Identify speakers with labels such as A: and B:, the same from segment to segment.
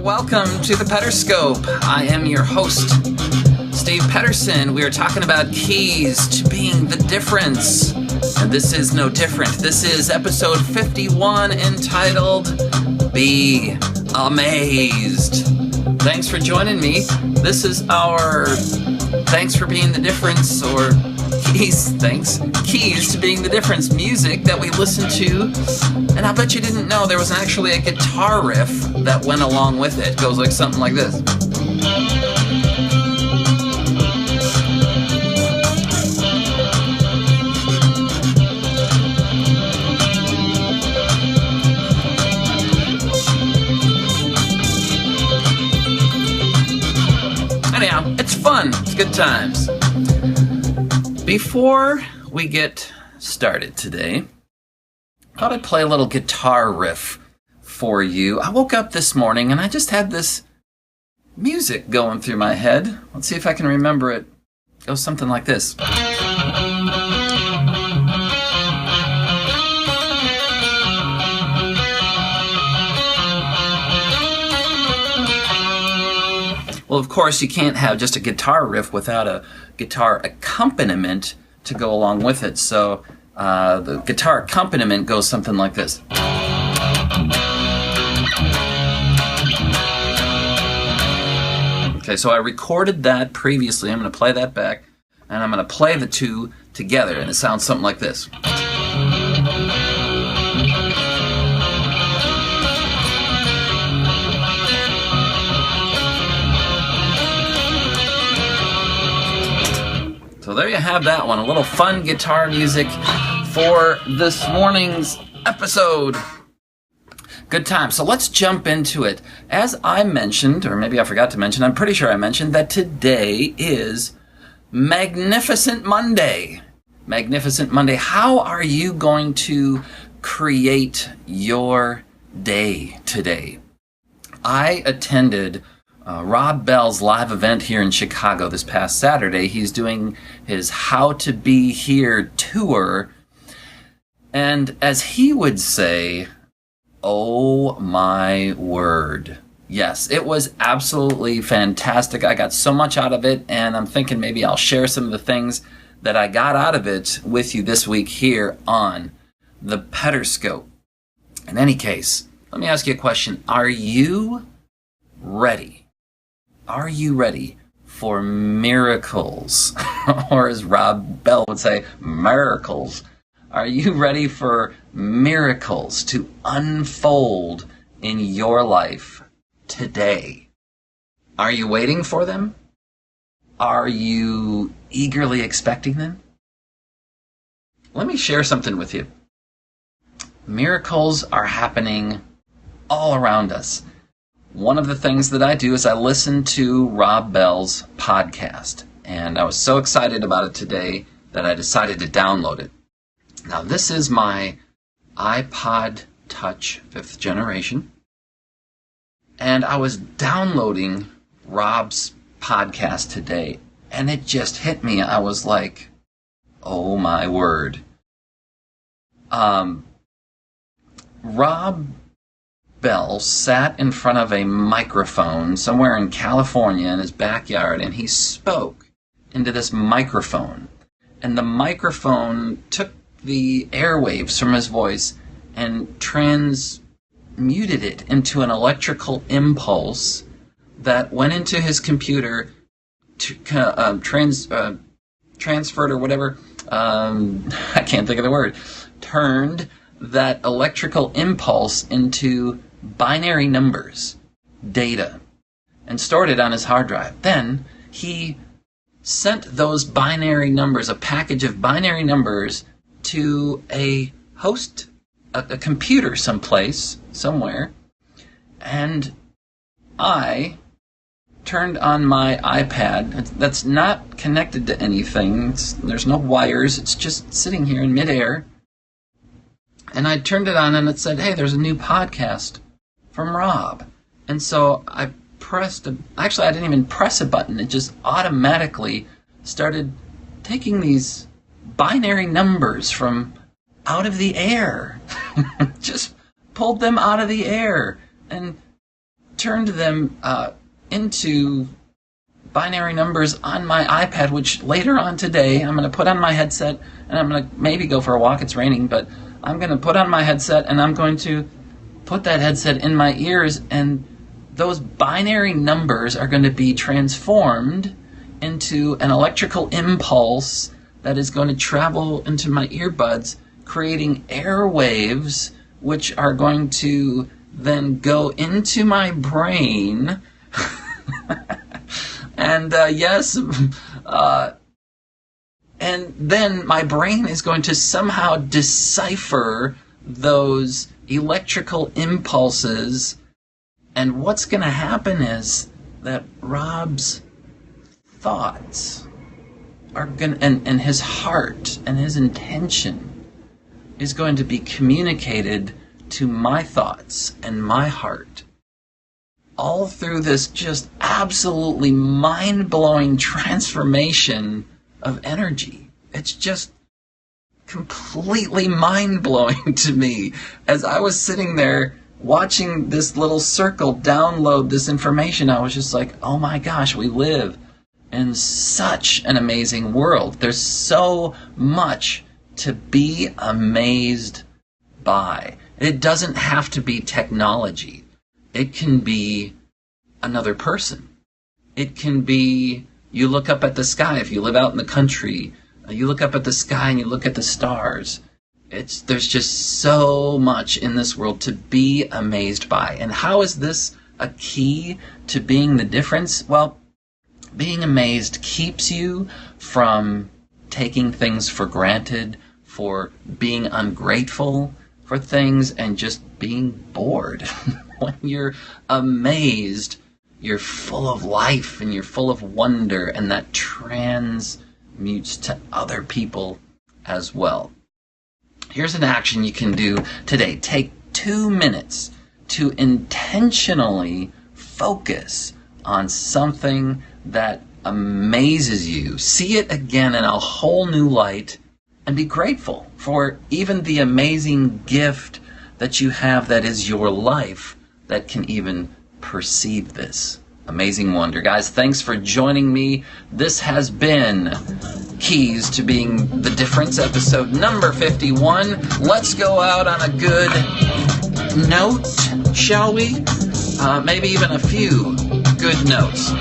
A: Welcome to the Pederscope. I am your host, Steve Pederson. We are talking about keys to being the difference. And this is no different. This is episode 51 entitled Be Amazed. Thanks for joining me. This is our Thanks for Being the Difference, or Keys to Being the Difference music that we listen to. And I bet you didn't know there was actually a guitar riff that went along with it. It goes like something like this. Anyhow, it's fun. It's good times. Before we get started today, I thought I'd play a little guitar riff for you. I woke up this morning and I just had this music going through my head. Let's see if I can remember it. It goes something like this. Well, of course, you can't have just a guitar riff without a guitar accompaniment to go along with it. So the guitar accompaniment goes something like this. Okay, so I recorded that previously. I'm going to play that back, and I'm going to play the two together, and it sounds something like this. So there you have that one, a little fun guitar music for this morning's episode. Good time. So let's jump into it. As I mentioned, or maybe I forgot to mention, I'm pretty sure I mentioned that today is Magnificent Monday. Magnificent Monday. How are you going to create your day today? I attended Rob Bell's live event here in Chicago this past Saturday. He's doing his How to Be Here tour. And as he would say, oh my word. Yes, it was absolutely fantastic. I got so much out of it, and I'm thinking maybe I'll share some of the things that I got out of it with you this week here on the Pederscope. In any case, let me ask you a question. Are you ready? Are you ready for miracles? Or as Rob Bell would say, miracles. Are you ready for miracles to unfold in your life today? Are you waiting for them? Are you eagerly expecting them? Let me share something with you. Miracles are happening all around us. One of the things that I do is I listen to Rob Bell's podcast, and I was so excited about it today that I decided to download it. Now, this is my iPod Touch 5th generation, and I was downloading Rob's podcast today, and it just hit me. I was like, oh my word. Rob Bell sat in front of a microphone somewhere in California in his backyard, and he spoke into this microphone. And the microphone took the airwaves from his voice and transmuted it into an electrical impulse that went into his computer, transferred or whatever, I can't think of the word, turned that electrical impulse into binary numbers, data, and stored it on his hard drive. Then he sent those binary numbers, a package of binary numbers, to a host, a computer someplace, somewhere, and I turned on my iPad that's not connected to anything. There's no wires. It's just sitting here in midair. And I turned it on and it said, hey, there's a new podcast from Rob. And so I actually I didn't even press a button. It just automatically started taking these binary numbers from out of the air. Just pulled them out of the air and turned them into binary numbers on my iPad, which later on today I'm going to put on my headset and I'm going to maybe go for a walk. It's raining, but I'm going to put on my headset and I'm going to put that headset in my ears, and those binary numbers are going to be transformed into an electrical impulse that is going to travel into my earbuds, creating airwaves, which are going to then go into my brain. And and then my brain is going to somehow decipher those electrical impulses. And what's going to happen is that Rob's thoughts are going to, and his heart and his intention is going to be communicated to my thoughts and my heart, all through this just absolutely mind-blowing transformation of energy. It's just completely mind-blowing to me. As I was sitting there watching this little circle download this information, I was just like, oh my gosh, we live in such an amazing world. There's so much to be amazed by. It doesn't have to be technology. It can be another person. It can be, you look up at the sky. If you live out in the country, you look up at the sky and you look at the stars. There's just so much in this world to be amazed by. And how is this a key to being the difference? Well, being amazed keeps you from taking things for granted, for being ungrateful for things, and just being bored. When you're amazed, you're full of life and you're full of wonder, and that transmutes to other people as well. Here's an action you can do today. Take 2 minutes to intentionally focus on something that amazes you. See it again in a whole new light and be grateful for even the amazing gift that you have that is your life that can even perceive this amazing wonder. Guys, thanks for joining me. This has been Keys to Being the Difference, episode number 51. Let's go out on a good note, shall we? Maybe even a few good notes.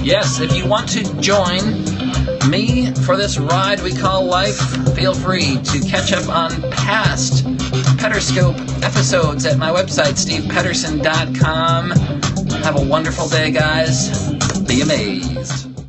A: Yes, if you want to join me for this ride we call life, feel free to catch up on past Pederscope episodes at my website, stevepederson.com. Have a wonderful day, guys. Be amazed.